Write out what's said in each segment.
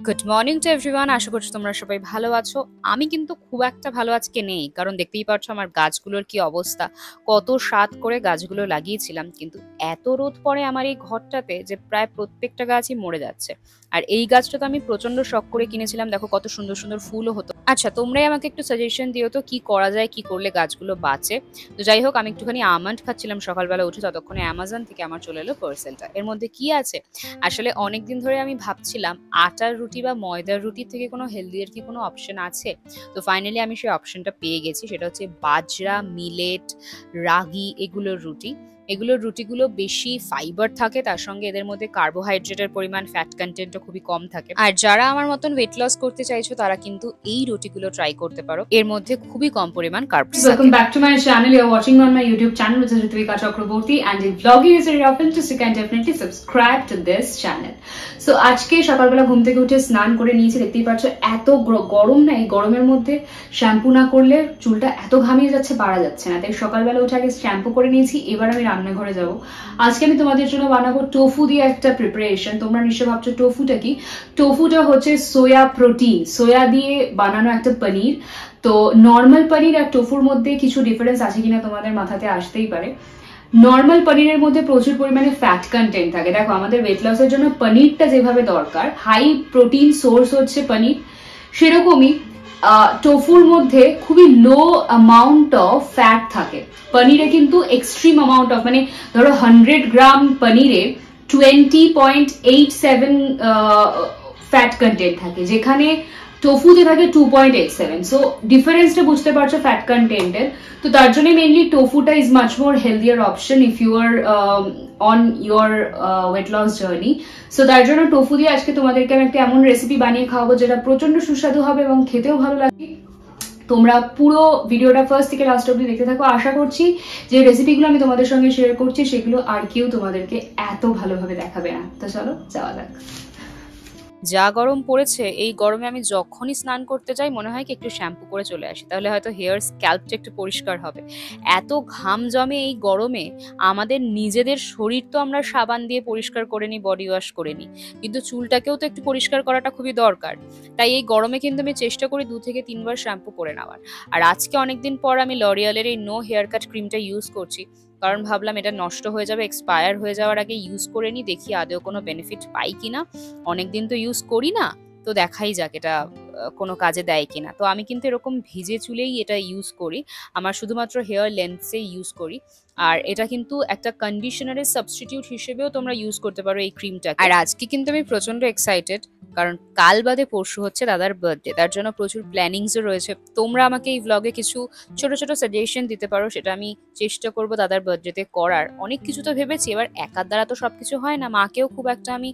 Good morning to everyone. আশা করছি তোমরা সবাই ভালো আছো। আমি কিন্তু খুব একটা ভালো আজকে নেই, কারণ দেখতেই পাচ্ছ আমার গাছগুলোর কি অবস্থা। কত সাত করে গাছগুলো লাগিয়েছিলাম, কিন্তু এত রোদ পড়ে আমার এই ঘরটাতে যে প্রায় প্রত্যেকটা গাছই মরে যাচ্ছে। আর এই গাছটা তো আমি প্রচন্ড শখ করে কিনেছিলাম, দেখো কত সুন্দর সুন্দর ফুলও হতো। আচ্ছা, তোমরাই আমাকে একটু সাজেশন দিও তো কি করা যায়, কি করলে গাছগুলো বাঁচে। তো যাই হোক, আমি একটুখানি আমন্ড খাচ্ছিলাম সকালবেলা উঠে, ততক্ষণে অ্যামাজন থেকে আমার চলে এলো পার্সেলটা। এর মধ্যে কি আছে আসলে, অনেকদিন ধরে আমি ভাবছিলাম আটার রুটি বা ময়দার রুটির থেকে কোনো হেলদি এর কি কোনো অপশন আছে। তো ফাইনালি আমি সেই অপশনটা পেয়ে গেছি, সেটা হচ্ছে বাজরা, মিলেট, রাগি এগুলোর রুটি। এগুলোর রুটিগুলো বেশি ফাইবার থাকে, তার সঙ্গে এদের মধ্যে কার্বোহাইড্রেটের পরিমাণ, ফ্যাট কন্টেন্টও খুবই কম থাকে। আর যারা আমার মতন ওয়েট লস করতে চাইছো তারা কিন্তু এই রুটিগুলো ট্রাই করতে পারো, এর মধ্যে খুবই কম পরিমাণ কার্বস থাকে। Welcome back to my channel. You're watching on my YouTube channel, which is Ritvika Chakraborty, and if vlogging is your interest, you can definitely subscribe to this channel. So আজকে সকালবেলা ঘুম থেকে উঠে স্নান করে নিয়েছি, দেখতেই পাচ্ছ এত গরম না, এই গরমের মধ্যে শ্যাম্পু না করলে চুলটা এত ঘামিয়ে যাচ্ছে, পারা যাচ্ছে না। তাই সকালবেলা উঠে আগে শ্যাম্পু করে নিয়েছি, এবার আমি রান্নাঘরে যাব। আজকে আমি তোমাদের জন্য বানাবো টোফু দিয়ে একটা প্রিপারেশন। তোমরা নিশ্চয় ভাবছো টোফুটা কি। টোফুটা হচ্ছে সোয়া প্রোটিন, সোয়া দিয়ে বানানো একটা পনির। তো নর্মাল পনির আর টোফুর মধ্যে কিছু ডিফারেন্স আছে কিনা তোমাদের মাথাতে আসতেই পারে। নর্মাল পনিরের মধ্যে প্রচুর পরিমাণে ফ্যাট কন্টেন্ট থাকে। দেখো, আমাদের ওয়েট লসের জন্য পনিরটা যেভাবে দরকার, হাই প্রোটিন সোর্স হচ্ছে পনির, সেরকমই টোফুর মধ্যে খুবই লো অ্যামাউন্ট অফ ফ্যাট থাকে। পনিরে কিন্তু এক্সট্রিম অ্যামাউন্ট অফ, মানে ধরো 100 গ্রাম পনিরে 20.87 ফ্যাট কন্টেন্ট থাকে, যেখানে টোফুতে থাকে 2.87। সো ডিফারেন্সটা বুঝতে পারছো ফ্যাট কন্টেন্টের। তো তার জন্য মেইনলি টোফুটা is much more healthier option if you are on your weight loss journey. So তার জন্য টোফু দিয়ে আজকে তোমাদেরকে আমি একটা এমন রেসিপি বানিয়ে খাওয়াবো যেটা প্রচন্ড সুস্বাদু হবে এবং খেতেও ভালো লাগে। তোমরা পুরো ভিডিওটা ফার্স্ট থেকে লাস্ট অব্দি দেখতে থাকো। আশা করছি যে রেসিপিগুলো আমি তোমাদের সঙ্গে শেয়ার করছি সেগুলো আর কেউ তোমাদেরকে এত ভালোভাবে দেখাবে না। তো চলো যাওয়া যাক। যা গরম পড়েছে, এই গরমে আমি যখনই স্নান করতে যাই মনে হয় কি একটু শ্যাম্পু করে চলে আসি, তাহলে হয়তো হেয়ার স্ক্যাল্পটা একটু পরিষ্কার হবে। এত ঘাম জমে এই গরমে, আমাদের নিজেদের শরীর তো আমরা সাবান দিয়ে পরিষ্কার করে নিই, বডি ওয়াশ করে নিই, কিন্তু চুলটাকেও তো একটু পরিষ্কার করাটা খুবই দরকার। তাই এই গরমে কিন্তু আমি চেষ্টা করি 2 থেকে 3 বার শ্যাম্পু করে নেওয়ার। আর আজকে অনেকদিন পর আমি লরিয়ালের এই নো হেয়ার কাট ক্রিমটা ইউজ করছি, কারণ ভাবলাম এটা নষ্ট হয়ে যাবে, এক্সপায়ার হয়ে যাওয়ার আগে ইউজ করে নিই, দেখি আদৌ কোনো বেনিফিট পাই কিনা। অনেকদিন তো ইউজ করি না, তো দেখাই যাক এটা কোনো কাজে দেয় কিনা। তো আমি কিন্তু এরকম ভিজে চুলেই এটা ইউজ করি, আমার শুধুমাত্র হেয়ার লেন্থসে ইউজ করি। আর এটা কিন্তু একটা কন্ডিশনারের সাবস্টিটিউট হিসেবেও তোমরা ইউজ করতে পারো এই ক্রিমটা। আর আজকে কিন্তু আমি প্রচন্ড এক্সাইটেড, কারণ কাল বাদে পরশু হচ্ছে দাদার বার্থডে, তার জন্য প্রচুর প্ল্যানিংসও রয়েছে। তোমরা আমাকে এই ভ্লগে কিছু ছোট ছোট সাজেশন দিতে পারো, সেটা আমি চেষ্টা করব দাদার বার্থডেতে করার। অনেক কিছু তো ভেবেছি, এবার একার দ্বারা তো সবকিছু হয় না, মাকেও খুব একটা আমি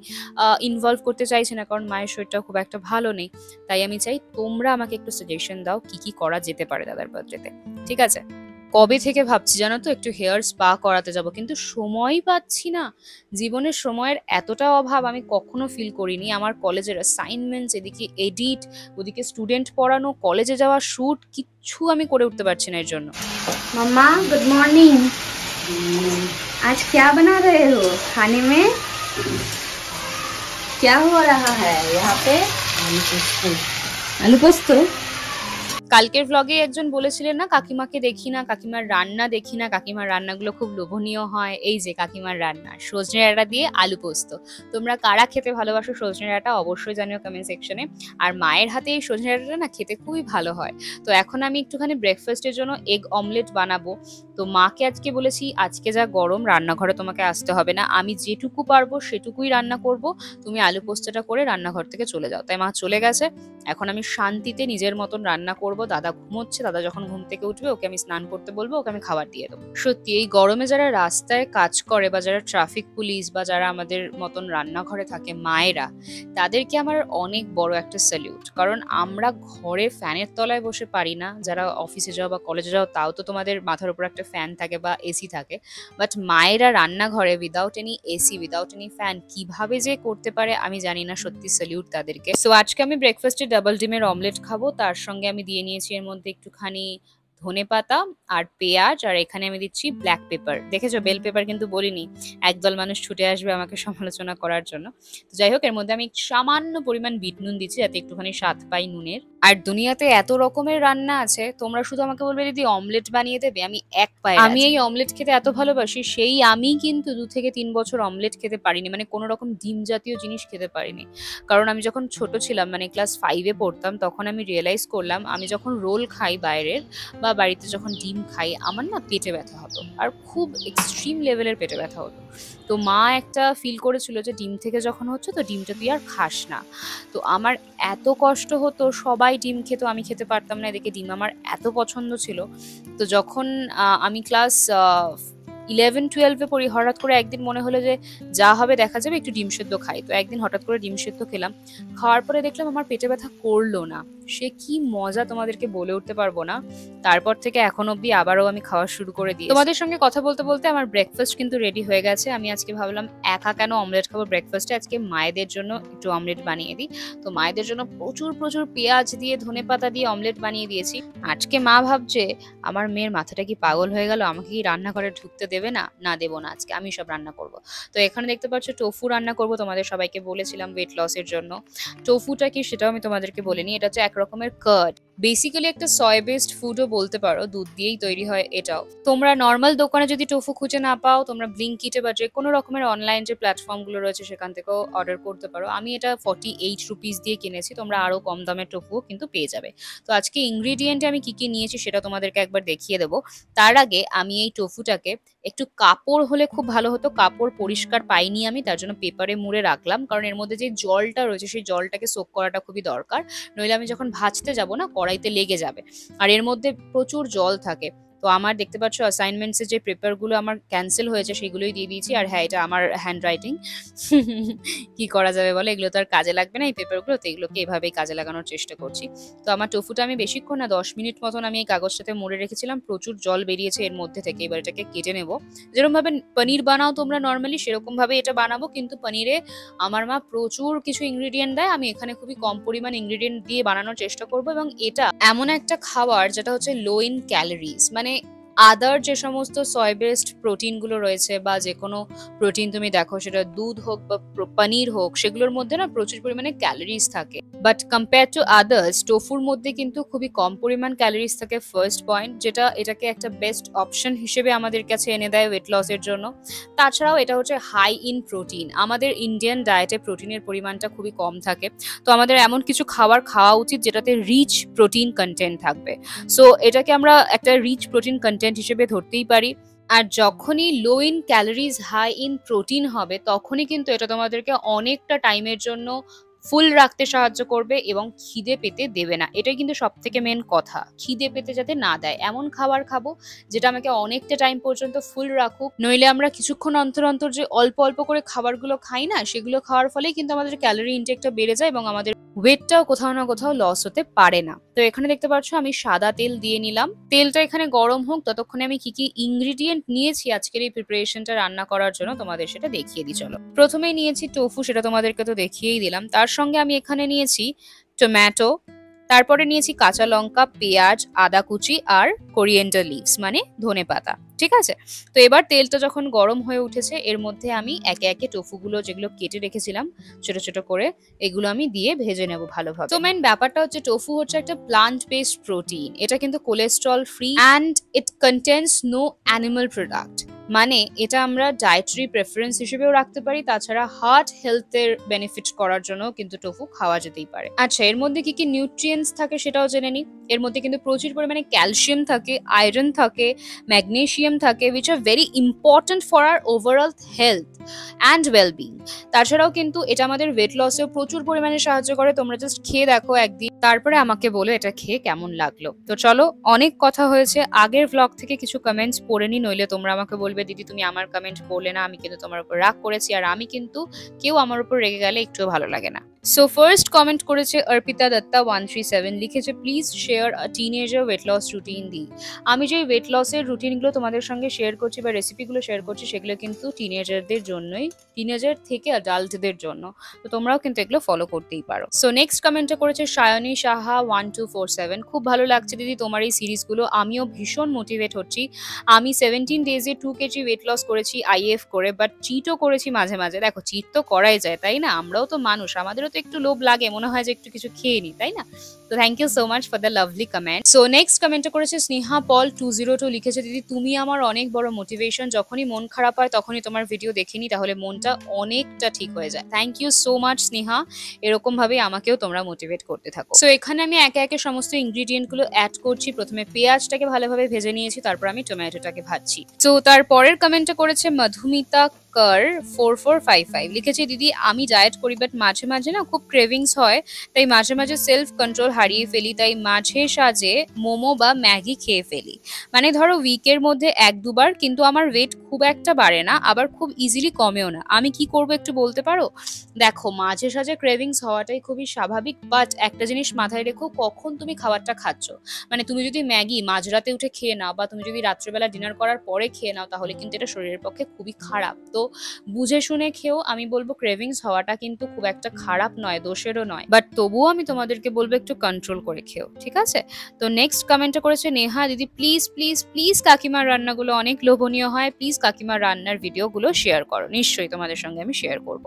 ইনভলভ করতে চাইছি না, কারণ মায়ের শরীরটাও খুব একটা ভালো নেই। তাই আমি চাই তোমরা আমাকে একটু সাজেশন দাও কি কি করা যেতে পারে দাদার বার্থডেতে। ঠিক আছে? কবে থেকে ভাবছি জানো তো একটু হেয়ার স্পা করাতে যাব, কিন্তু সময়ই পাচ্ছি না। জীবনের সময়ের এতটা অভাব আমি কখনো ফিল করিনি। আমার কলেজের অ্যাসাইনমেন্টস, এদিকে এডিট, ওদিকে স্টুডেন্ট পড়ানো, কলেজে যাওয়া, শুট, কিচ্ছু আমি করে উঠতে পারছি না এর জন্য। मम्मा गुड मॉर्निंग। आज क्या बना रहे हो खाने में? क्या हो रहा है यहाँ पे? आलू पोस्त। কালকের ভ্লগে একজন বলেছিলেন না কাকিমাকে দেখি না, কাকিমার রান্না দেখি না, কাকিমার রান্নাগুলো খুব লোভনীয় হয়। এই যে কাকিমার রান্না সজনে ডাঁটা দিয়ে আলু পোস্ত। তোমরা কারা খেতে ভালোবাসো সজনে ডাঁটা অবশ্যই জানিও কমেন্ট সেকশনে। আর মায়ের হাতে এই সজনে ডাঁটাটা না খেতে খুবই ভালো হয়। তো এখন আমি একটুখানি ব্রেকফাস্টের জন্য এগ অমলেট বানাবো। তো মাকে আজকে বলেছি আজকে যা গরম, রান্নাঘরে তোমাকে আসতে হবে না, আমি যেটুকু পারবো সেটুকুই রান্না করব, তুমি আলু পোস্তটা করে রান্নাঘর থেকে চলে যাও। তাই মা চলে গেছে, এখন আমি শান্তিতে নিজের মতন রান্না করব। দাদা ঘুমোচ্ছে, দাদা যখন ঘুম থেকে উঠবে ওকে আমি স্নান করতে বলবো, ওকে আমি খাবার দিয়ে দেবো। সত্যি এই গরমে যারা রাস্তায় কাজ করে বা যারা ট্রাফিক পুলিশ বা যারা আমাদের মতন রান্নাঘরে থাকে মায়েরা, তাদেরকে আমার অনেক বড় একটা স্যালিউট। কারণ আমরা ঘরে ফ্যানের তলায় বসে পারি না, যারা অফিসে যাও বা কলেজে যাও তাও তো তোমাদের মাথার উপর একটা ফ্যান থাকে বা এসি থাকে, বাট মায়েরা রান্নাঘরে without any AC, without any fan কিভাবে যে করতে পারে আমি জানি না, সত্যি স্যালিউট তাদেরকে। সো আজকে আমি ব্রেকফাস্টে ডাবল ডিমের অমলেট খাবো, তার সঙ্গে আমি দিয়ে নিয়েছি এর মধ্যে একটুখানি ধনেপাতা আর পেঁয়াজ, আর এখানে আমি দিচ্ছি ব্ল্যাক পেপার। দেখেছো, বেল পেপার কিন্তু বলিনি, একদল মানুষ ছুটে আসবে আমাকে সমালোচনা করার জন্য। তো যাই হোক, এর মধ্যে আমি সামান্য পরিমাণ বিট নুন দিচ্ছি যাতে একটুখানি স্বাদ পাই নুনের। আর দুনিয়াতে এত রকমের রান্না আছে, তোমরা শুধু আমাকে বলবে দিদি অমলেট বানিয়ে দেবে, আমি এক পায়ে আমি এই অমলেট খেতে এত ভালোবাসি, সেই আমি কিন্তু 2 থেকে 3 বছর অমলেট খেতে পারিনি, মানে কোনো রকম ডিম জাতীয় জিনিস খেতে পারিনি। কারণ আমি যখন ছোট ছিলাম, মানে ক্লাস 5-এ পড়তাম, তখন আমি রিয়েলাইজ করলাম আমি যখন রোল খাই বাইরের বা বাড়িতে যখন ডিম খাই, আমার না পেটে ব্যথা হতো, আর খুব এক্সট্রিম লেভেলের পেটে ব্যথা হতো। তো মা একটা ফিল করেছিল যে ডিম থেকে যখন হচ্ছে তো ডিমটা তুই আর খাস না। তো আমার এত কষ্ট হতো, সবাই ডিম খেত, আমি খেতে পারতাম না, এদিকে ডিম আমার এত পছন্দ ছিল। তো যখন আমি ক্লাস 11-12-এ পড়ি, হঠাৎ করে একদিন মনে হলো যে যা হবে দেখা যাবে, একটু ডিম সেদ্ধ খাই। তো একদিন হঠাৎ করে ডিম সেদ্ধ খেলাম, খাওয়ার পরে দেখলাম আমার পেটে ব্যথা করলো না। সে কি মজা তোমাদেরকে বলে উঠতে পারবো না। তারপর থেকে এখন অব্দি আবারও আমি খাওয়া শুরু করে দিই। তোমাদের সঙ্গে কথা বলতে বলতে আমার ব্রেকফাস্ট কিন্তু রেডি হয়ে গেছে। আমি আজকে ভাবলাম একা কেন অমলেট খাবো ব্রেকফাস্টে, আজকে মায়েদের জন্য একটু অমলেট বানিয়ে দিই। তো মায়েদের জন্য প্রচুর প্রচুর পেঁয়াজ দিয়ে ধনেপাতা দিয়ে অমলেট বানিয়ে দিয়েছি। আজকে মা ভাবছে আমার মেয়ের মাথাটা কি পাগল হয়ে গেল, আমাকে কি রান্নাঘরে ঢুকতে দেবে না? না, দেবো না, আজকে আমি সব রান্না করব। তো এখানে দেখতে পাচ্ছ টোফু রান্না করব, তোমাদের সবাইকে বলেছিলাম ওয়েট লসের জন্য। টোফুটা কি সেটাও আমি তোমাদেরকে বলিনি, এটা হচ্ছে এক রকমের কার্ড, বেসিক্যালি একটা সয় বেসড ফুডও বলতে পারো, দুধ দিয়েই তৈরি হয় এটাও। তোমরা নর্মাল দোকানে যদি টোফু খুঁজে না পাও, তোমরা ব্লিঙ্কিটে বা যে কোনো রকমের অনলাইন যে প্ল্যাটফর্মগুলো রয়েছে সেখান থেকেও অর্ডার করতে পারো। আমি এটা 48 রুপিস দিয়ে কিনেছি, তোমরা আরো কম দামের টোফুও কিন্তু পেয়ে যাবে। তো আজকে ইনগ্রিডিয়েন্টে আমি কি কি নিয়েছি সেটা তোমাদেরকে একবার দেখিয়ে দেবো। তার আগে আমি এই টোফুটাকে একটু কাপড় হলে খুব ভালো হতো, কাপড় পরিষ্কার পাইনি আমি, তার জন্য পেপারে মুড়ে রাখলাম, কারণ এর মধ্যে যে জলটা রয়েছে সেই জলটাকে সোক করাটা খুবই দরকার, নইলে আমি যখন ভাজতে যাব না কড়াইতে লেগে যাবে। আর এর মধ্যে প্রচুর জল থাকে। তো আমার দেখতে পাচ্ছ অ্যাসাইনমেন্টস এর যে পেপারগুলো আমার ক্যান্সেল হয়েছে সেগুলোই দিয়ে দিয়েছি। আর হ্যাঁ, এটা আমার হ্যান্ড রাইটিং, কি করা যাবে বলে, এগুলো তো আর কাজে লাগবে না এই পেপারগুলো, তো এগুলোকে এভাবেই কাজে লাগানোর চেষ্টা করছি। তো আমার টোফুটা আমি বেশিক্ষণ না, 10 মিনিট মতন আমি এই কাগজটাতে মুড়ে রেখেছিলাম, প্রচুর জল বেরিয়েছে এর মধ্যে থেকে। এবার এটাকে কেটে নেব, যেরকম ভাবে পনির বানাও তোমরা নর্মালি সেরকম ভাবে এটা বানাবো, কিন্তু পনিরে আমার মা প্রচুর কিছু ইনগ্রিডিয়েন্ট দেয়, আমি এখানে খুবই কম পরিমাণ ইনগ্রিডিয়েন্ট দিয়ে বানানোর চেষ্টা করব। এবং এটা এমন একটা খাবার যেটা হচ্ছে লো ইন ক্যালোরিজ, মানে আদার যে সমস্ত সয় বেসড প্রোটিন গুলো রয়েছে বা যে কোনো প্রোটিন তুমি দেখো, সেটা দুধ হোক বা পনির হোক, সেগুলোর মধ্যে না প্রচুর পরিমাণে ক্যালোরিজ থাকে। বাট কম্পেয়ার টু আদার্স, টোফুর মধ্যে কিন্তু খুবই কম পরিমাণ ক্যালোরিজ থাকে, ফার্স্ট পয়েন্ট, যেটা এটাকে একটা বেস্ট অপশন হিসেবে আমাদের কাছে এনে দেয় ওয়েট লসের জন্য। তাছাড়াও এটা হচ্ছে হাই ইন প্রোটিন, আমাদের ইন্ডিয়ান ডায়েটে প্রোটিনের পরিমাণটা খুবই কম থাকে। তো আমাদের এমন কিছু খাবার খাওয়া উচিত যেটাতে রিচ প্রোটিন কন্টেন্ট থাকবে। সো এটাকে আমরা একটা রিচ প্রোটিন কন্টেন্ট হিসেবে ধরতেই পারি। আর যখনই low in calories high in protein হবে, তখনই কিন্তু এটা তোমাদেরকে অনেকটা টাইমের জন্য ফুল রাখতে সাহায্য করবে এবং খিদে পেতে দেবে না। এটাই কিন্তু সব থেকে মেন কথা, খিদে পেতে যাতে না দেয় এমন খাবার খাবো যেটা আমাকে অনেকটা টাইম পর্যন্ত ফুল রাখুক। নইলে আমরা কিছুক্ষণ অন্তর অন্তর যে অল্প অল্প করে খাবারগুলো খাই না, সেগুলো খাওয়ার ফলেই কিন্তু আমাদের ক্যালোরি ইনটেকটা বেড়ে যায় এবং আমাদের ওয়েটটাও কোথাও না কোথাও লস হতে পারে না। তো এখানে দেখতে পাচ্ছ আমি সাদা তেল দিয়ে নিলাম, তেলটা এখানে গরম হোক, ততক্ষণে আমি কি কি ইনগ্রিডিয়েন্ট নিয়েছি আজকের এই প্রিপারেশনটা রান্না করার জন্য তোমাদের সেটা দেখিয়ে দিই। চলো, প্রথমেই নিয়েছি টোফু, সেটা তোমাদেরকে তো দেখিয়েই দিলাম। তার সঙ্গে আমি এখানে নিয়েছি টমেটো, তারপরে নিয়েছি কাঁচা লঙ্কা, পেঁয়াজ, আদা কুচি আর কোরিয়েন্ডার লিভস মানে ধনেপাতা। ঠিক আছে, তো এবার তেলটা যখন গরম হয়ে উঠেছে, এর মধ্যে আমি একে একে টোফুগুলো যেগুলো কেটে রেখেছিলাম ছোট ছোট করে, এগুলো আমি দিয়ে ভেজে নেব ভালোভাবে। তো মেন ব্যাপারটা হচ্ছে টোফু হচ্ছে একটা প্লান্ট বেসড প্রোটিন, এটা কিন্তু cholesterol free and it contains no animal product, মানে এটা আমরা ডায়েটারি প্রেফারেন্স হিসেবেও রাখতে পারি, তাছাড়া হার্ট হেলথের বেনিফিট করার জন্য কিন্তু টোফু খাওয়া যেতেই পারে। আচ্ছা, এর মধ্যে কি কি নিউট্রিয়েন্টস থাকে সেটাও জেনে নিই। এর মধ্যে কিন্তু প্রচুর পরিমাণে ক্যালসিয়াম থাকে, আয়রন থাকে, ম্যাগনেসিয়াম থাকে, which are very important for our overall health and well-being। তাছাড়াও কিন্তু এটা আমাদের ওয়েট লসেও প্রচুর পরিমাণে সাহায্য করে। তোমরা জাস্ট খেয়ে দেখো একদিন, তারপরে আমাকে বলো এটা খেয়ে কেমন লাগলো। তো চলো, অনেক কথা হয়েছে, আগের ভ্লগ থেকে কিছু কমেন্টস পড়ে নি, নইলে তোমরা আমাকে বলবে দিদি তুমি আমার কমেন্ট পড়লে না, আমি কিন্তু তোমার উপর রাগ করেছি, আর আমি কিন্তু কেউ আমার উপর রেগে গেলে একটুও ভালো লাগে না। সো ফার্স্ট কমেন্ট করেছে অর্পিতা দত্তা 137, লিখেছে please share a teenager weight loss routine দি। আমি যে ওয়েট লসের রুটিনগুলো তোমাদের সঙ্গে শেয়ার করছি বা রেসিপিগুলো শেয়ার করছি সেগুলো কিন্তু টিনেজারদের জন্যই, টিনেজার থেকে অ্যাডাল্টদের জন্য, তো তোমরাও কিন্তু এগুলো ফলো করতেই পারো। সো নেক্সট কমেন্টটা করেছে সায়নী সাহা 1247, খুব ভালো লাগছে দিদি তোমার এই সিরিজগুলো, আমিও ভীষণ মোটিভেট হচ্ছি। আমি 17 ডেজে 2 কেজি ওয়েট লস করেছি আইএফ করে, বাট চিটও করেছি মাঝে মাঝে। দেখো চিট তো করাই যায় তাই না, আমরাও তো মানুষ, আমাদেরও তো একটু লোভ লাগে, মনে হয় যে একটু কিছু খেয়ে নি তাই না। তো thank you so much for the lovely comment. So next কমেন্টটা করেছে স্নেহা পল 202, লিখেছে দিদি তুমি আমার অনেক বড় মোটিভেশন, যখনই মন খারাপ হয় তখনই তোমার ভিডিও দেখিনি, তাহলে মনটা অনেকটা ঠিক হয়ে যায়। Thank you so much Sneha, এরকম ভাবে আমাকেও তোমরা মোটিভেট করতে থাকো। সো এখানে আমি একে একে সমস্ত ইনগ্রিডিয়েন্ট গুলো অ্যাড করছি। প্রথমে পেঁয়াজটাকে ভালোভাবে ভেজে নিয়েছি, তারপর আমি টমেটোটাকে ভাজছি। তো তার পরের কমেন্টটা করেছে মধুমিতা কর 4455, লিখেছে দিদি আমি ডায়েট করি বাট মাঝে মাঝে না খুব ক্রেভিংস হয়, তাই মাঝে মাঝে সেলফ কন্ট্রোল হারিয়ে ফেলি, তাই মাঝে সাঝে মোমো বা ম্যাগি খেয়ে ফেলি। মানে ধরো উইকের মধ্যে 1-2 বার, কিন্তু আমার ওয়েট খুব একটা বাড়ে না, আবার খুব ইজিলি কমেও না। আমি কি করবো একটু বলতে পারো? দেখো মাঝে সাঝে ক্রেভিংস হওয়াটাই খুবই স্বাভাবিক, বাট একটা জিনিস মাথায় রেখো, কখন তুমি খাবারটা খাচ্ছ। মানে তুমি যদি ম্যাগি মাঝরাতে উঠে খেয়ে নাও, বা তুমি যদি রাত্রেবেলা ডিনার করার পরে খেয়ে নাও, তাহলে কিন্তু এটা শরীরের পক্ষে খুবই খারাপ। তো বুঝে শুনে খেও। আমি বলবো ক্রেভিংস হওয়াটা কিন্তু খুব একটা খারাপ নয়, দোষেরও নয়, বাট তবুও আমি তোমাদেরকে বলবো একটু কন্ট্রোল করে খেও, ঠিক আছে। তো নেক্সট কমেন্টটা করেছে নেহা দিদি প্লিজ প্লিজ প্লিজ কাকিমার রান্নাগুলো অনেক লোভনীয় হয়, প্লিজ কাকিমার রান্নার ভিডিওগুলো শেয়ার করো। নিশ্চয়ই তোমাদের সঙ্গে আমি শেয়ার করব।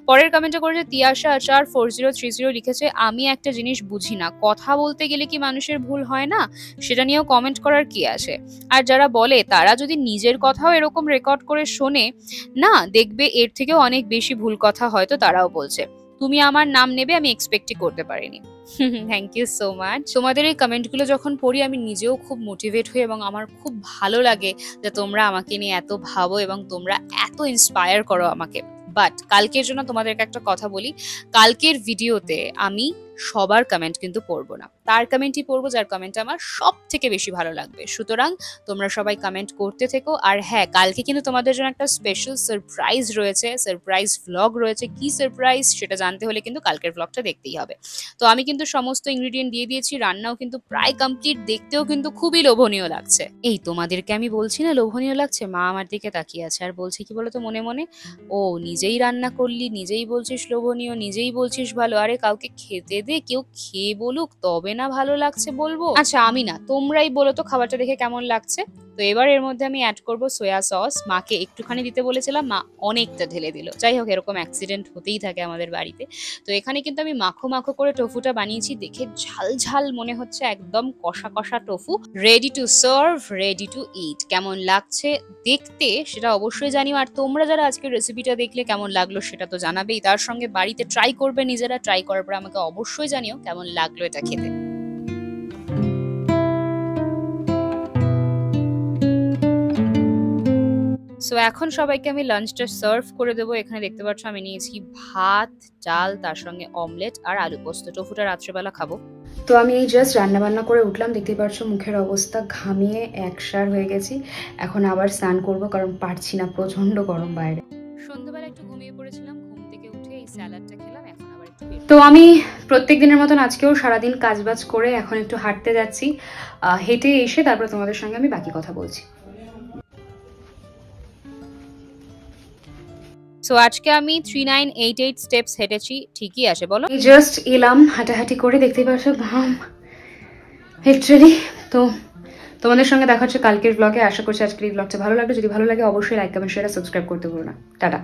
পরের কমেন্টটা করেছে তিয়াশা আচার 4030, লিখেছে আমি একটা জিনিস বুঝি না, কথা বলতে গেলে কি মানুষের ভুল হয় না? সেটা নিয়েও কমেন্ট করার কি আসে? আর যারা বলে তারা যদি নিজের কথাও এরকম রেকর্ড করে শোনে না, দেখবে এর থেকেও অনেক বেশি ভুল কথা হয়তো তারাও বলছে। তুমি আমার নাম নেবে আমি এক্সপেক্টই করতে পারিনি। Thank you so much. তোমাদের এই কমেন্টগুলো যখন পড়ি আমি নিজেও খুব মোটিভেট হই, এবং আমার খুব ভালো লাগে যে তোমরা আমাকে নিয়ে এত ভাবো এবং তোমরা এত ইন্সপায়ার করো আমাকে। বাট কালকের জন্য তোমাদেরকে একটা কথা বলি, কালকের ভিডিওতে আমি সবার কমেন্ট কিন্তু পড়বো না, তার কমেন্টই পড়বো যার কমেন্ট আমার সব থেকে বেশি ভালো লাগবে। সুতরাং তোমরা সবাই কমেন্ট করতে থেকো। আর হ্যাঁ, কালকে কিন্তু তোমাদের জন্য একটা স্পেশাল সারপ্রাইজ রয়েছে, সারপ্রাইজ ভ্লগ রয়েছে। কি সারপ্রাইজ সেটা জানতে হলে কিন্তু কালকের ভ্লগটা দেখতেই হবে। তো আমি কিন্তু সমস্ত ইনগ্রিডিয়েন্ট দিয়ে দিয়েছি, রান্নাও কিন্তু প্রায় কমপ্লিট, দেখতেও কিন্তু খুবই লোভনীয় লাগছে। এই তোমাদেরকে আমি বলছি না লোভনীয় লাগছে, মা আমার দিকে তাকিয়ে আছে আর বলছে কি বলতো মনে মনে, ও নিজেই রান্না করলি, নিজেই বলছিস লোভনীয়, নিজেই বলছিস ভালো, আরে কাউকে খেতে দে, কেউ খেয়ে বলুক তবে না ভালো লাগছে বলবো। আচ্ছা আমি না, তোমরাই বলো তো খাবারটা দেখে কেমন লাগছে। তো এবার এর মধ্যে আমি অ্যাড করব সোয়া সস। মাকে একটুখানি দিতে বলেছিলাম, মা অনেকটা ঢেলে দিল। যাই হোক, এরকম অ্যাক্সিডেন্ট হতেই থাকে আমাদের বাড়িতে। তো এখানে কিন্তু আমি মাখো মাখো করে টোফুটা বানিয়েছি, দেখে ঝাল ঝাল মনে হচ্ছে, একদম কষা কষা tofu, ready to serve, ready to eat. কেমন লাগছে দেখতে সেটা অবশ্যই জানিও। আর তোমরা যারা আজকের রেসিপিটা দেখলে কেমন লাগলো সেটা তো জানাবেই, তার সঙ্গে বাড়িতে ট্রাই করবে নিজেরা, ট্রাই করার পর আমাকে অবশ্যই জানিও কেমন লাগলো এটা খেতে। সো এখন সবাইকে আমি লাঞ্চটা সার্ভ করে দেবো। এখানে দেখতে পাচ্ছ আমি নিয়েছি ভাত, ডাল, তার সঙ্গে অমলেট আর আলু পোস্ত। টোফুটা রাত্রেবেলা খাবো। তো আমি এই জাস্ট রান্না বান্না করে উঠলাম, দেখতে পাচ্ছ মুখের অবস্থা, ঘামিয়ে একসার হয়ে গেছি। এখন আবার স্নান করব, কারণ পারছি না, প্রচন্ড গরম বাইরে। সন্ধ্যাবেলা একটু ঘুমিয়ে পড়েছিলাম, ঘুম থেকে উঠে এই স্যালাডটা খেলাম, এখন আবার একটু। তো আমি প্রত্যেক দিনের মতন আজকেও সারাদিন কাজবাজ করে এখন একটু হাঁটতে যাচ্ছি। হেঁটে এসে তারপর তোমাদের সঙ্গে আমি বাকি কথা বলছি। সো আজকে আমি 3988 স্টেপস হেঁটেছি, ঠিকই আছে বলো? জাস্ট এলাম হাঁটাহাঁটি করে, দেখতেই পাচ্ছ ঘাম লিটারালি। তো তোমাদের সঙ্গে দেখা হচ্ছে কালকের ব্লগে। আশা করছি আজকের এই ব্লগটা ভালো লাগবে। যদি ভালো লাগে অবশ্যই লাইক, কমেন্ট, শেয়ার, সাবস্ক্রাইব করতে ভুলো না। টাটা।